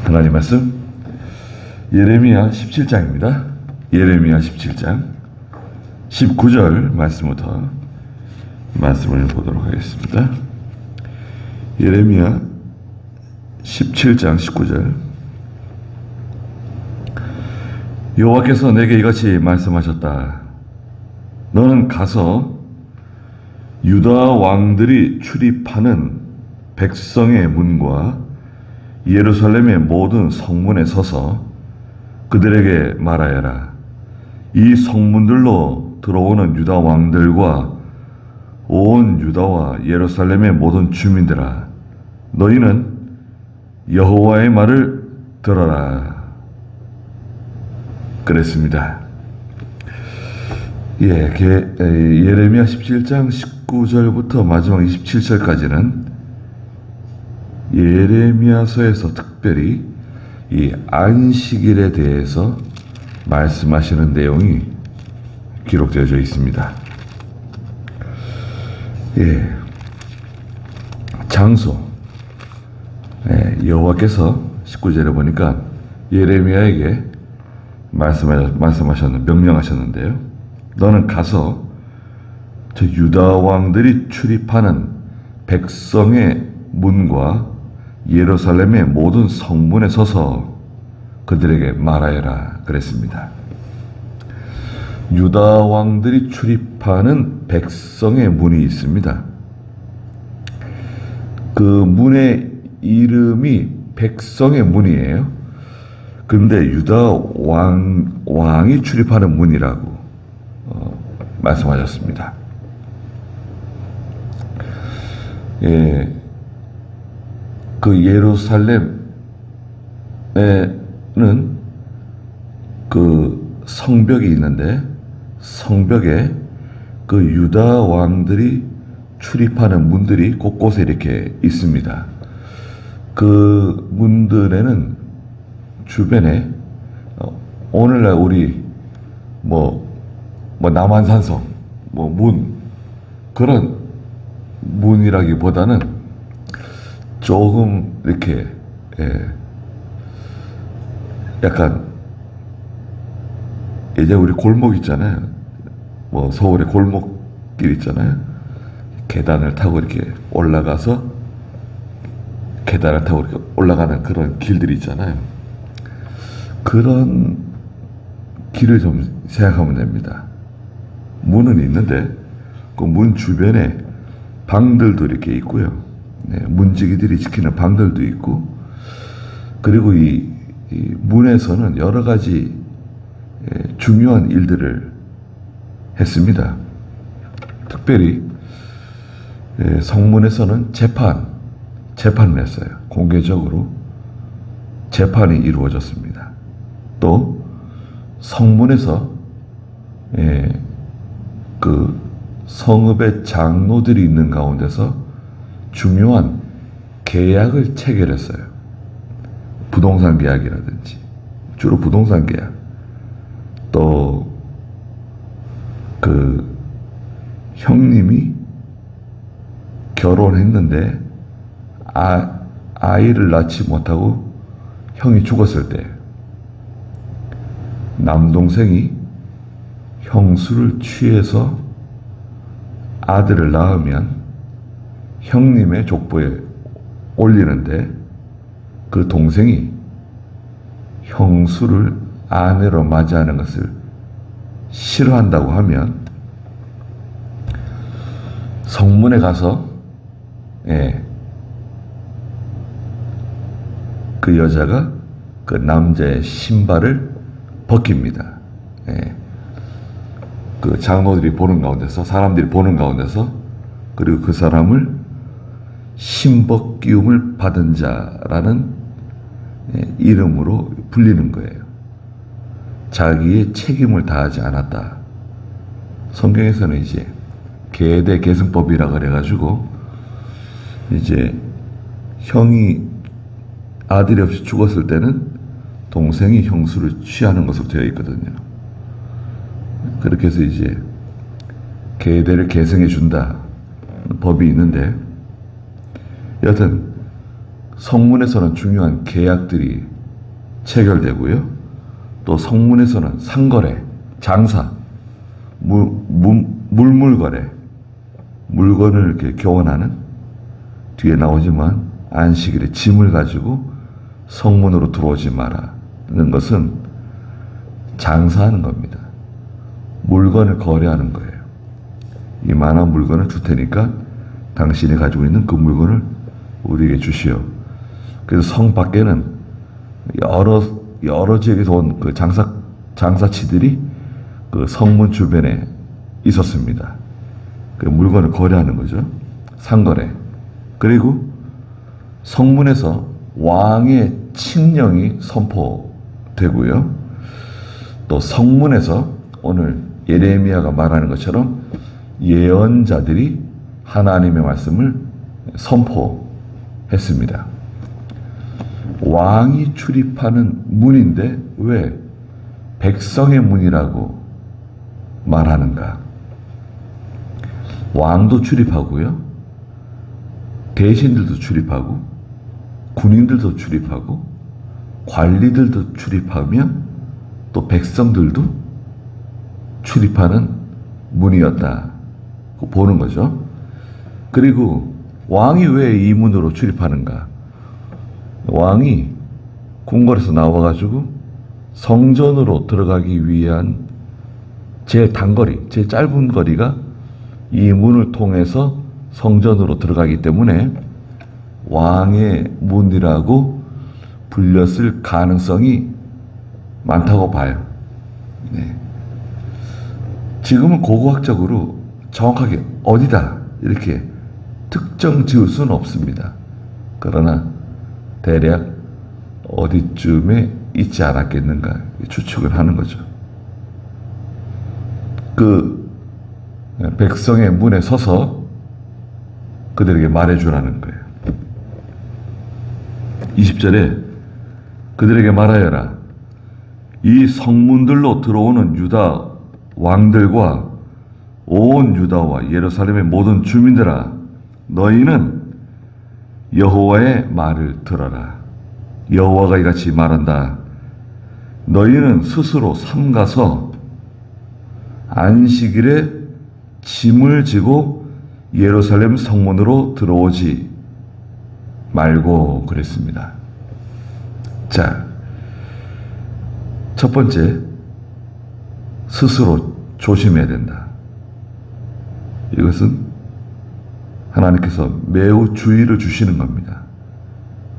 하나님 말씀 예레미야 17장입니다. 예레미야 17장 19절 말씀부터 말씀을 보도록 하겠습니다. 예레미야 17장 19절. 여호와께서 내게 이같이 말씀하셨다. 너는 가서 유다 왕들이 출입하는 백성의 문과 예루살렘의 모든 성문에 서서 그들에게 말하여라. 이 성문들로 들어오는 유다 왕들과 온 유다와 예루살렘의 모든 주민들아, 너희는 여호와의 말을 들어라. 그랬습니다. 예레미야 17장 19절부터 마지막 27절까지는 예레미야서에서 특별히 이 안식일에 대해서 말씀하시는 내용이 기록되어져 있습니다. 장소. 여호와께서 19절에 보니까 예레미야에게 명령하셨는데요. 너는 가서 저 유다 왕들이 출입하는 백성의 문과 예루살렘의 모든 성문에 서서 그들에게 말하여라. 그랬습니다. 유다 왕들이 출입하는 백성의 문이 있습니다. 그 문의 이름이 백성의 문이에요. 그런데 유다 왕이 출입하는 문이라고 말씀하셨습니다. 그 예루살렘에는 그 성벽이 있는데 성벽에 그 유다 왕들이 출입하는 문들이 곳곳에 이렇게 있습니다. 그 문들에는 주변에 오늘날 우리 남한산성 문 그런 문이라기보다는 조금 이렇게 약간 예전에 우리 골목 있잖아요. 서울에 골목길 있잖아요. 계단을 타고 이렇게 올라가서 계단을 타고 이렇게 올라가는 그런 길들이 있잖아요. 그런 길을 좀 생각하면 됩니다. 문은 있는데 그 문 주변에 방들도 이렇게 있고요. 문지기들이 지키는 방들도 있고, 그리고 이 문에서는 여러 가지 중요한 일들을 했습니다. 특별히 성문에서는 재판을 했어요. 공개적으로 재판이 이루어졌습니다. 또 성문에서 그 성읍의 장로들이 있는 가운데서 중요한 계약을 체결했어요. 부동산 계약이라든지, 주로 부동산 계약. 또 그 형님이 결혼했는데 아이를 낳지 못하고 형이 죽었을 때 남동생이 형수를 취해서 아들을 낳으면 형님의 족보에 올리는데 그 동생이 형수를 아내로 맞이하는 것을 싫어한다고 하면 성문에 가서 그 여자가 그 남자의 신발을 벗깁니다. 그 장로들이 보는 가운데서, 사람들이 보는 가운데서, 그리고 그 사람을 신벗기움을 받은 자라는 이름으로 불리는 거예요. 자기의 책임을 다하지 않았다. 성경에서는 이제 계대 계승법이라 그래가지고 이제 형이 아들이 없이 죽었을 때는 동생이 형수를 취하는 것으로 되어 있거든요. 그렇게 해서 이제 계대를 계승해 준다 법이 있는데, 여하튼 성문에서는 중요한 계약들이 체결되고요. 또 성문에서는 상거래, 장사, 물물거래, 물건을 이렇게 교환하는, 뒤에 나오지만 안식일에 짐을 가지고 성문으로 들어오지 마라는 것은 장사하는 겁니다. 물건을 거래하는 거예요. 이만한 물건을 줄 테니까 당신이 가지고 있는 그 물건을 우리에게 주시오. 그래서 성 밖에는 여러 지역에서 온 그 장사치들이 그 성문 주변에 있었습니다. 그 물건을 거래하는 거죠. 상거래. 그리고 성문에서 왕의 칙령이 선포되고요. 또 성문에서 오늘 예레미야가 말하는 것처럼 예언자들이 하나님의 말씀을 선포했습니다. 왕이 출입하는 문인데 왜 백성의 문이라고 말하는가? 왕도 출입하고요. 대신들도 출입하고 군인들도 출입하고 관리들도 출입하며 또 백성들도 출입하는 문이었다 보는 거죠. 그리고 왕이 왜 이 문으로 출입하는가? 왕이 궁궐에서 나와가지고 성전으로 들어가기 위한 제일 단거리, 제일 짧은 거리가 이 문을 통해서 성전으로 들어가기 때문에 왕의 문이라고 불렸을 가능성이 많다고 봐요. 네. 지금은 고고학적으로 정확하게 어디다 이렇게 특정 지을 수는 없습니다. 그러나 대략 어디쯤에 있지 않았겠는가 추측을 하는 거죠. 그 백성의 문에 서서 그들에게 말해주라는 거예요. 20절에 그들에게 말하여라. 이 성문들로 들어오는 유다 왕들과 온 유다와 예루살렘의 모든 주민들아, 너희는 여호와의 말을 들어라. 여호와가 이같이 말한다. 너희는 스스로 삼가서 안식일에 짐을 지고 예루살렘 성문으로 들어오지 말고 그랬습니다. 자, 첫 번째, 스스로 조심해야 된다. 이것은 하나님께서 매우 주의를 주시는 겁니다.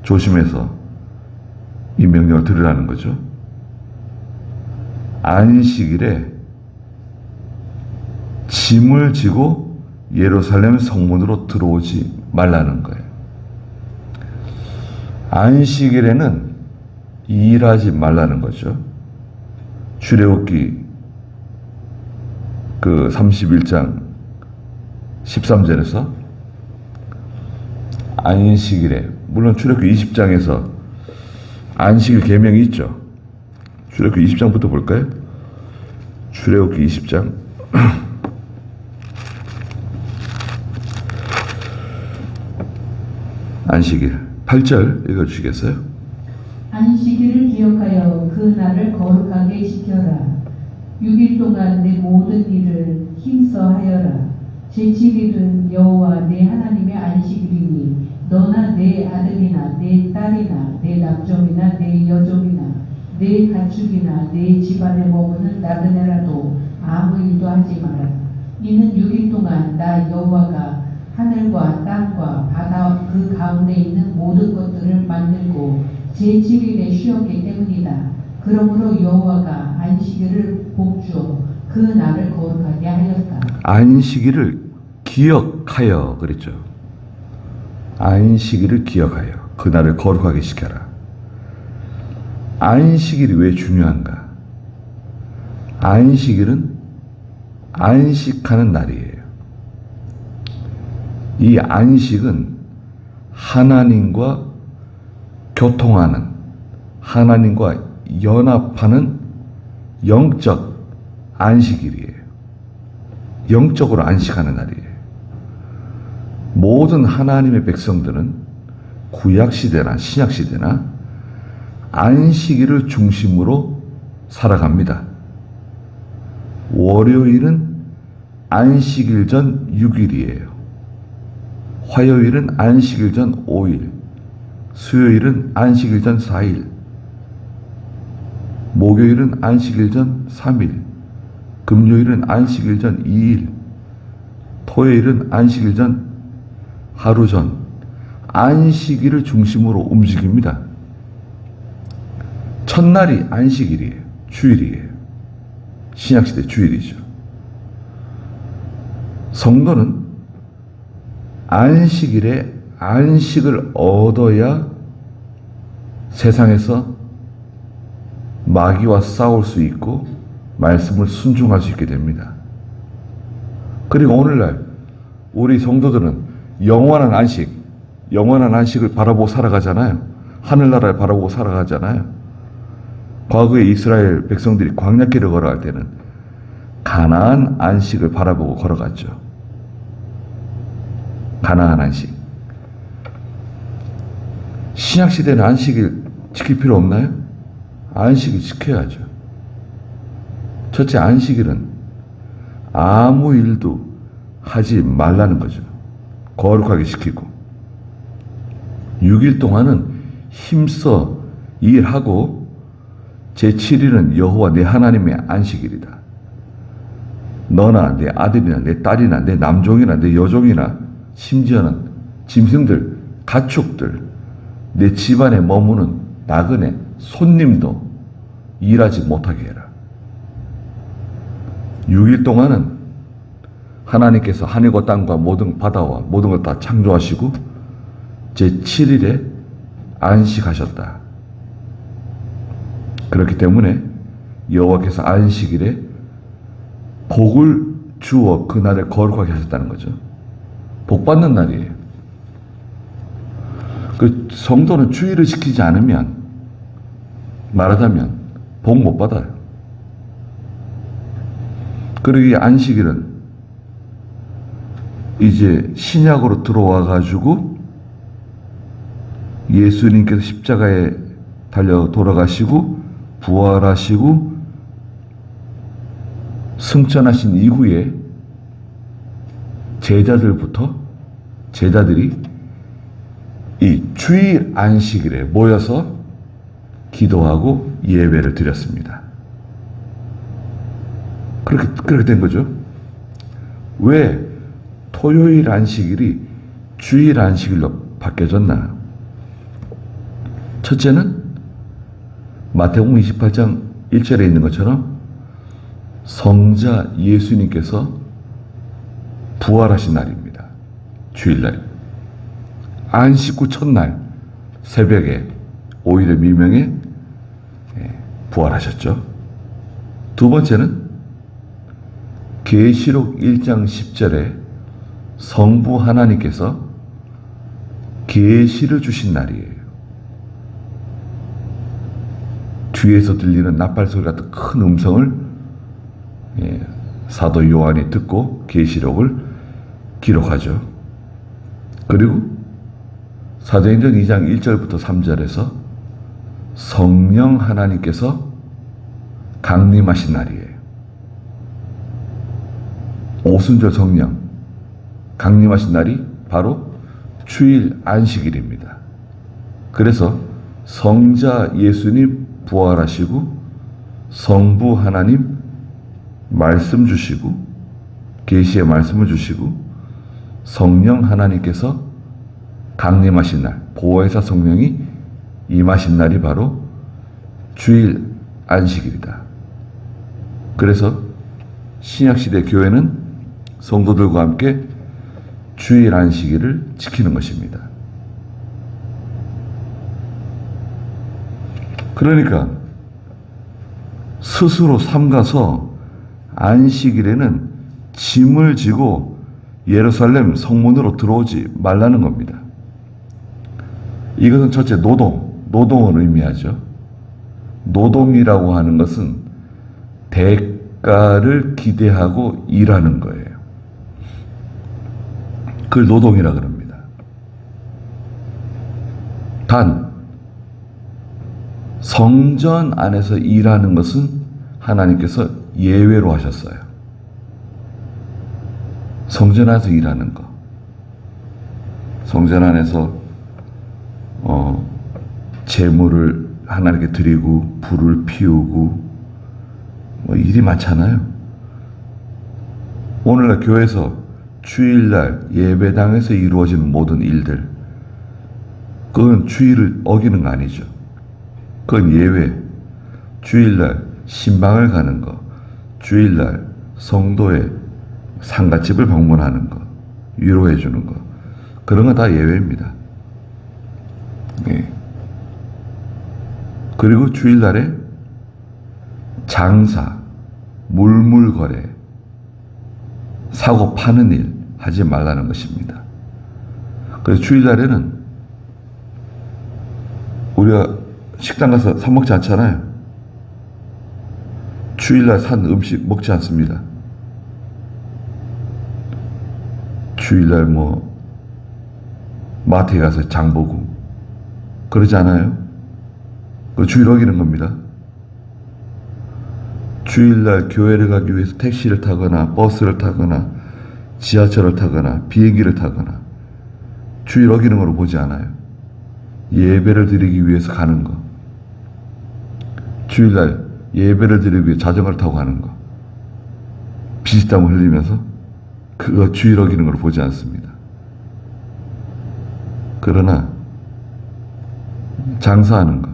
조심해서 이 명령을 들으라는 거죠. 안식일에 짐을 지고 예루살렘 성문으로 들어오지 말라는 거예요. 안식일에는 일하지 말라는 거죠. 출애굽기 그 31장 13절에서 안식일에, 물론 출애굽기 20장에서 안식일 계명이 있죠. 출애굽기 20장부터 볼까요? 출애굽기 20장 안식일 8절 읽어주시겠어요? 안식일을 기억하여 그 날을 거룩하게 지켜라. 6일 동안 내 모든 일을 힘써 하여라. 제7일은 여호와 내 하나님의 안식일이니 너나 내 아들이나 내 딸이나 내 남종이나 내 여종이나 내 가축이나 내 집안에 머무는 나그네라도 아무 일도 하지 마라. 이는 6일 동안 나 여호와가 하늘과 땅과 바다 그 가운데 있는 모든 것들을 만들고 제7일에 쉬었기 때문이다. 그러므로 여호와가 안식일을 복주어 그 날을 거룩하게 하였다. 안식일을 기억하여 그랬죠. 안식일을 기억하여 그 날을 거룩하게 시켜라. 안식일이 왜 중요한가? 안식일은 안식하는 날이에요. 이 안식은 하나님과 교통하는, 하나님과 연합하는 영적 안식일이에요. 영적으로 안식하는 날이에요. 모든 하나님의 백성들은 구약시대나 신약시대나 안식일을 중심으로 살아갑니다. 월요일은 안식일 전 6일이에요. 화요일은 안식일 전 5일, 수요일은 안식일 전 4일, 목요일은 안식일 전 3일, 금요일은 안식일 전 2일, 토요일은 안식일 전 하루 전, 안식일을 중심으로 움직입니다. 첫날이 안식일이에요. 주일이에요. 신약시대 주일이죠. 성도는 안식일에 안식을 얻어야 세상에서 마귀와 싸울 수 있고 말씀을 순종할 수 있게 됩니다. 그리고 오늘날 우리 성도들은 영원한 안식을 바라보고 살아가잖아요. 하늘나라를 바라보고 살아가잖아요. 과거에 이스라엘 백성들이 광야길을 걸어갈 때는 가나안 안식을 바라보고 걸어갔죠. 가나안 안식. 신약시대는 안식일 지킬 필요 없나요? 안식일 지켜야죠. 첫째, 안식일은 아무 일도 하지 말라는 거죠. 거룩하게 시키고. 6일 동안은 힘써 일하고 제7일은 여호와 내 하나님의 안식일이다. 너나 내 아들이나 내 딸이나 내 남종이나 내 여종이나 심지어는 짐승들, 가축들, 내 집안에 머무는 나그네, 손님도 일하지 못하게 해라. 6일 동안은 하나님께서 하늘과 땅과 모든 바다와 모든 걸 다 창조하시고 제7일에 안식하셨다. 그렇기 때문에 여호와께서 안식일에 복을 주어 그날을 거룩하게 하셨다는 거죠. 복 받는 날이에요. 그 성도는 주일을 지키지 않으면 말하자면 복 못 받아요. 그리고 이 안식일은 이제 신약으로 들어와 가지고 예수님께서 십자가에 달려 돌아가시고 부활하시고 승천하신 이후에 제자들이 이 주일 안식일에 모여서 기도하고 예배를 드렸습니다. 그렇게 된 거죠. 왜 토요일 안식일이 주일 안식일로 바뀌어졌나? 첫째는 마태복음 28장 1절에 있는 것처럼 성자 예수님께서 부활하신 날입니다. 주일날. 안식 후 첫날 새벽에 5일의 미명에 부활하셨죠. 두 번째는 계시록 1장 10절에 성부 하나님께서 계시를 주신 날이에요. 뒤에서 들리는 나팔소리 같은 큰 음성을 사도 요한이 듣고 계시록을 기록하죠. 그리고 사도행전 2장 1절부터 3절에서 성령 하나님께서 강림하신 날이에요. 오순절 성령 강림하신 날이 바로 주일 안식일입니다. 그래서 성자 예수님 부활하시고 성부 하나님 말씀 주시고 계시의 말씀을 주시고 성령 하나님께서 강림하신 날, 보혜사 성령이 임하신 날이 바로 주일 안식일이다. 그래서 신약시대 교회는 성도들과 함께 주일 안식일을 지키는 것입니다. 그러니까 스스로 삼가서 안식일에는 짐을 지고 예루살렘 성문으로 들어오지 말라는 겁니다. 이것은 첫째 노동을 의미하죠. 노동이라고 하는 것은 대가를 기대하고 일하는 거예요. 그걸 노동이라 그럽니다. 단 성전 안에서 일하는 것은 하나님께서 예외로 하셨어요. 성전 안에서 일하는 거. 성전 안에서 제물을 하나님께 드리고 불을 피우고 뭐 일이 많잖아요. 오늘날 교회에서 주일날 예배당에서 이루어지는 모든 일들, 그건 주일을 어기는 거 아니죠. 그건 예외. 주일날 신방을 가는 거, 주일날 성도의 상가집을 방문하는 거, 위로해 주는 거, 그런 건 다 예외입니다. 예. 그리고 주일날에 장사, 물물거래, 사고 파는 일 하지 말라는 것입니다. 그래서 주일날에는 우리가 식당 가서 사 먹지 않잖아요. 주일날 산 음식 먹지 않습니다. 주일날 마트에 가서 장 보고 그러지 않아요? 그 주일 어기는 겁니다. 주일날 교회를 가기 위해서 택시를 타거나 버스를 타거나 지하철을 타거나 비행기를 타거나 주일 어기는 걸로 보지 않아요. 예배를 드리기 위해서 가는 거. 주일날 예배를 드리기 위해 자전거를 타고 가는 거. 피땀을 흘리면서 그거 주일 어기는 걸로 보지 않습니다. 그러나 장사하는 거.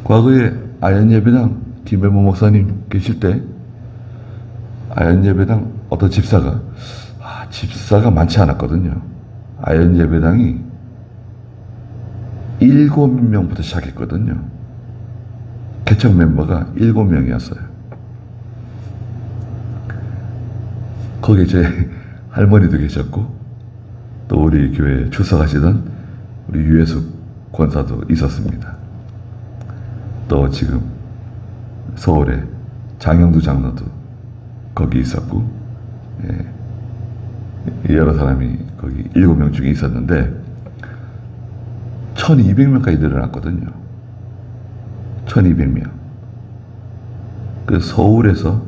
과거에 아현예배당 김혜모 목사님 계실 때 아현예배당 어떤 집사가 집사가 많지 않았거든요. 아현예배당이 7명부터 시작했거든요. 개척 멤버가 7명이었어요. 거기에 제 할머니도 계셨고 또 우리 교회에 출석하시던 우리 유해숙 권사도 있었습니다. 또 지금 서울에 장영두 장로도 거기 있었고, 여러 사람이 거기 7명 중에 있었는데 1200명까지 늘어났거든요. 1200명. 그 서울에서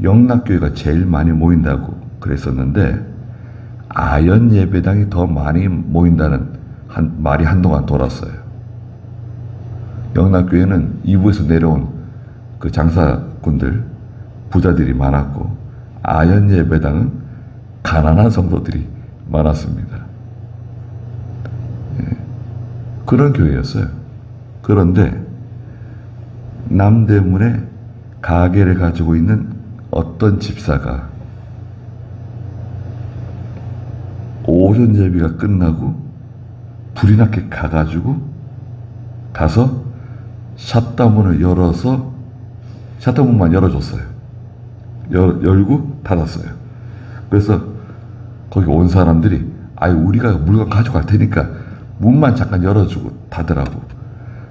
영락교회가 제일 많이 모인다고 그랬었는데 아현 예배당이 더 많이 모인다는 말이 한동안 돌았어요. 영락교회는 이부에서 내려온 그 장사꾼들, 부자들이 많았고 아현 예배당은 가난한 성도들이 많았습니다. 그런 교회였어요. 그런데 남대문에 가게를 가지고 있는 어떤 집사가 오전 예배가 끝나고 불이 나게 가서 샷다문을 열어서 샷다문만 열어줬어요. 열고 닫았어요. 그래서 거기 온 사람들이 우리가 물건 가져갈 테니까 문만 잠깐 열어주고 닫으라고.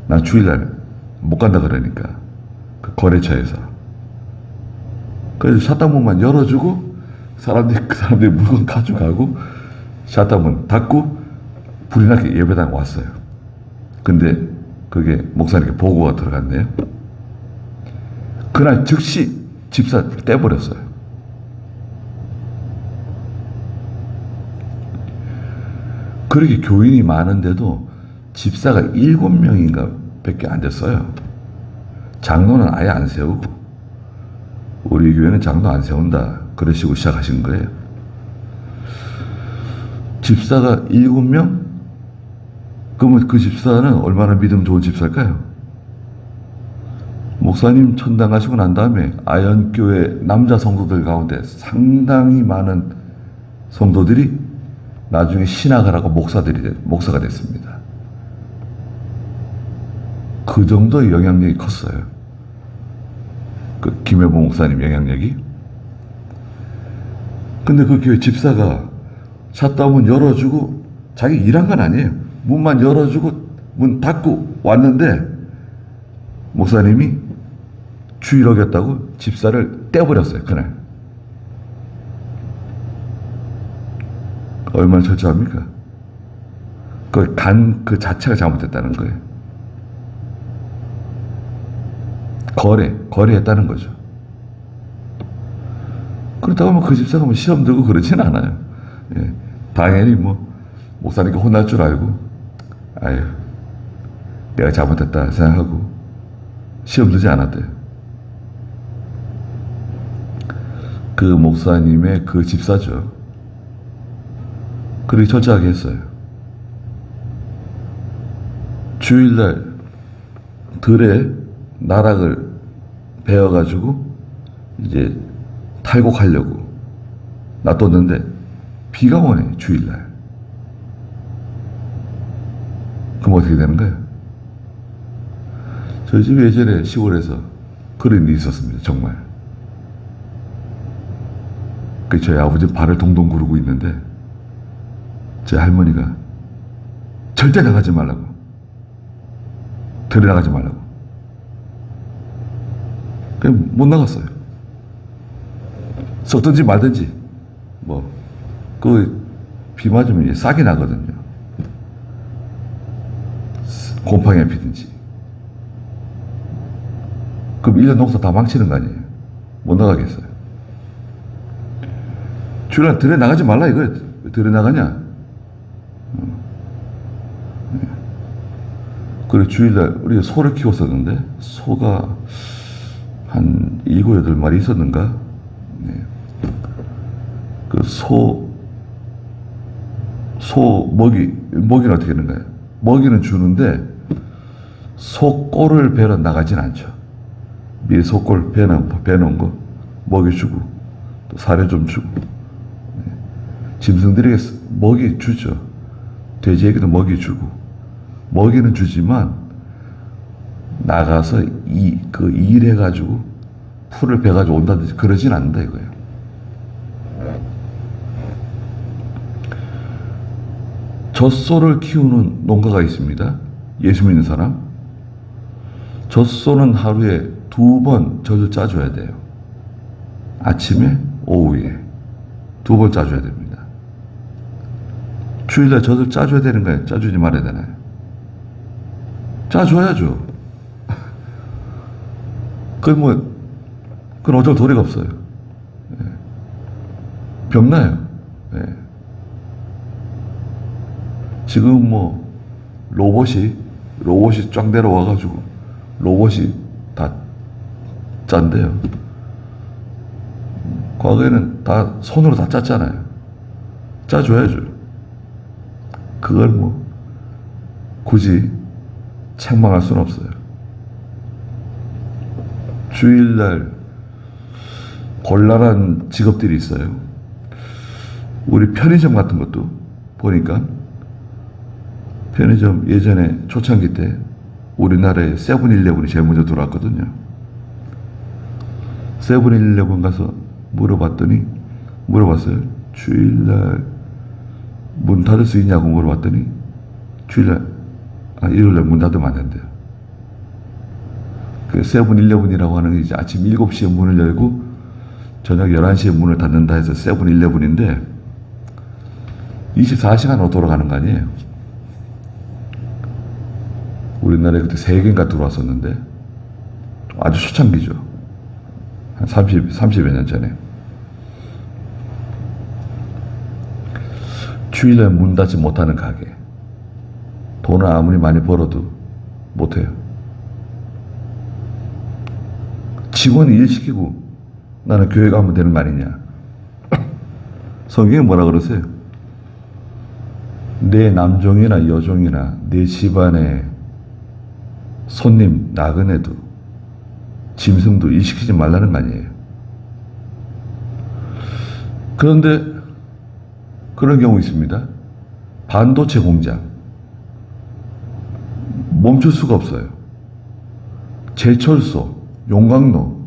난 주일날 못 간다 그러니까 그 거래처에서. 그래서 샷다문만 열어주고 그 사람들이 물건 가져가고 샷다문 닫고 불이 나게 예배당 왔어요. 근데 그게 목사님께 보고가 들어갔네요. 그날 즉시 집사 떼버렸어요. 그렇게 교인이 많은데도 집사가 7명인가 밖에 안 됐어요. 장로는 아예 안 세우고 우리 교회는 장로 안 세운다 그러시고 시작하신 거예요. 집사가 7명? 그러면 그 집사는 얼마나 믿음 좋은 집사일까요? 목사님 천당 가시고 난 다음에 아현교회 남자 성도들 가운데 상당히 많은 성도들이 나중에 신학을 하고 목사가 됐습니다. 그 정도의 영향력이 컸어요. 그 김혜보 목사님 영향력이. 근데 그 교회 집사가 샷다운 열어주고 자기 일한 건 아니에요. 문만 열어주고 문 닫고 왔는데 목사님이 주일 어겼다고 집사를 떼버렸어요. 그날. 얼마나 철저합니까? 그 자체가 잘못됐다는 거예요. 거래했다는 거죠. 그렇다고 하면 그 집사가 뭐 시험 들고 그러진 않아요. 예. 당연히 뭐, 목사님께 혼날 줄 알고, 아유, 내가 잘못했다 생각하고, 시험 들지 않았대요. 그 목사님의 그 집사죠. 그렇게 철저하게 했어요. 주일날 들에 나락을 베어가지고 이제 탈곡하려고 놔뒀는데 비가 오네, 주일날. 그럼 어떻게 되는 거예요? 저희 집에 예전에 시골에서 그런 일이 있었습니다. 정말. 그 저희 아버지 발을 동동 구르고 있는데 제 할머니가 절대 나가지 말라고, 들에 나가지 말라고. 그냥 못 나갔어요. 썩든지 말든지 뭐 그 비 맞으면 싹이 나거든요. 곰팡이가 피든지. 그럼 1년 농사 다 망치는 거 아니에요. 못 나가겠어요. 주일날 들에 나가지 말라 이거예요. 왜 들에 나가냐? 그리고 주일날 우리가 소를 키웠었는데 소가 한 7, 8마리 있었는가? 네. 그 먹이는 어떻게 하는 거예요? 먹이는 주는데 소 꼴을 베러 나가진 않죠. 미리 소 꼴 베놓은 거 먹여주고 또 사료 좀 주고. 네. 짐승들에게 먹이 주죠. 돼지에게도 먹이 주고 먹이는 주지만 나가서 일해가지고 풀을 베가지고 온다든지 그러진 않는다 이거예요. 젖소를 키우는 농가가 있습니다. 예수 믿는 사람. 젖소는 하루에 2번 젖을 짜줘야 돼요. 아침에, 오후에 2번 짜줘야 됩니다. 주일날 젖을 짜줘야 되는 거예요? 짜주지 말아야 되나요? 짜줘야죠. 그건 어쩔 도리가 없어요. 예. 병나요. 예. 지금 뭐 로봇이 쫙 내려와가지고 로봇이 다 짠대요. 과거에는 다 손으로 다 짰잖아요. 짜줘야죠. 그걸 뭐 굳이 책망할 수는 없어요. 주일날 곤란한 직업들이 있어요. 우리 편의점 같은 것도 보니까 편의점 예전에 초창기 때 우리나라에 세븐일레븐이 제일 먼저 들어왔거든요. 세븐일레븐 가서 물어봤어요. 주일날 문 닫을 수 있냐고 물어봤더니 일요일날 문 닫으면 안 된대요. 그 세븐일레븐이라고 하는 게 이제 아침 7시에 문을 열고 저녁 11시에 문을 닫는다 해서 세븐일레븐인데 24시간으로 돌아가는 거 아니에요. 우리나라에 그때 3개인가 들어왔었는데 아주 초창기죠. 한 30여 년 전에. 주일날 문 닫지 못하는 가게. 돈을 아무리 많이 벌어도 못해요. 직원이 일 시키고 나는 교회 가면 되는 거 아니냐. 성경에 뭐라 그러세요? 내 남종이나 여종이나 내 집안에 손님, 나그네도 짐승도 일 시키지 말라는 거 아니에요. 그런데 그런 경우 있습니다. 반도체 공장 멈출 수가 없어요. 제철소, 용광로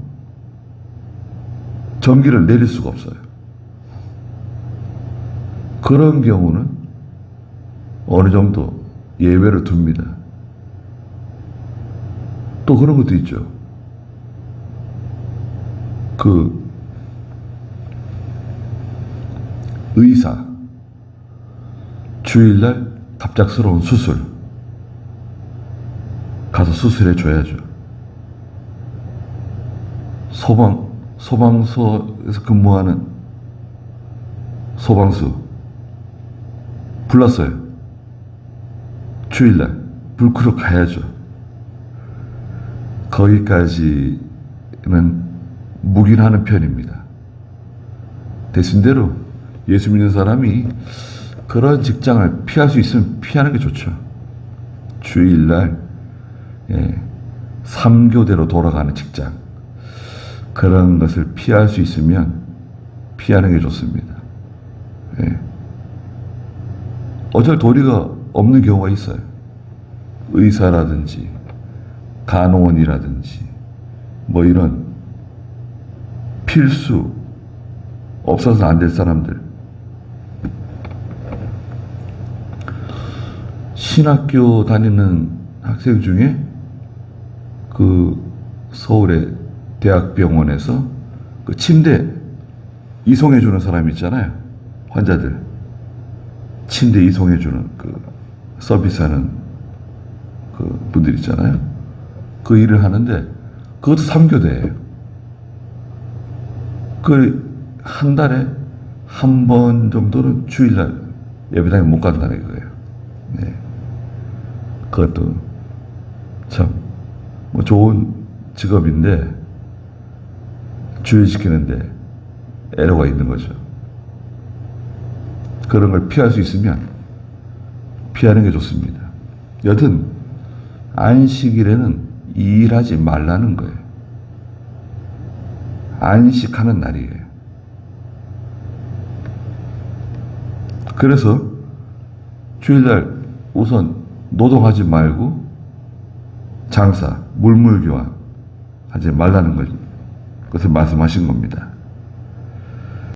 전기를 내릴 수가 없어요. 그런 경우는 어느 정도 예외를 둡니다. 또 그런 것도 있죠. 의사 주일날 갑작스러운 수술 가서 수술해 줘야죠. 소방서에서 근무하는 소방수 불렀어요. 주일날 불 끄러 가야죠. 거기까지는 묵인하는 편입니다. 대신대로 예수 믿는 사람이 그런 직장을 피할 수 있으면 피하는 게 좋죠. 주일날 3교대로 돌아가는 직장, 그런 것을 피할 수 있으면 피하는 게 좋습니다. 어쩔 도리가 없는 경우가 있어요. 의사라든지 간호원이라든지 뭐 이런 필수 없어서 안 될 사람들, 신학교 다니는 학생 중에 그 서울의 대학병원에서 그 침대 이송해주는 사람 있잖아요. 환자들 침대 이송해주는 그 서비스하는 그 분들 있잖아요. 그 일을 하는데 그것도 3교대예요. 그 한 달에 한 번 정도는 주일날 예배당에 못 간다는 거예요. 네. 그것도 참 뭐 좋은 직업인데 주의 지키는데 애로가 있는 거죠. 그런 걸 피할 수 있으면 피하는 게 좋습니다. 여튼 안식일에는 일하지 말라는 거예요. 안식하는 날이에요. 그래서 주일날 우선 노동하지 말고 장사, 물물교환 하지 말라는 것을 말씀하신 겁니다.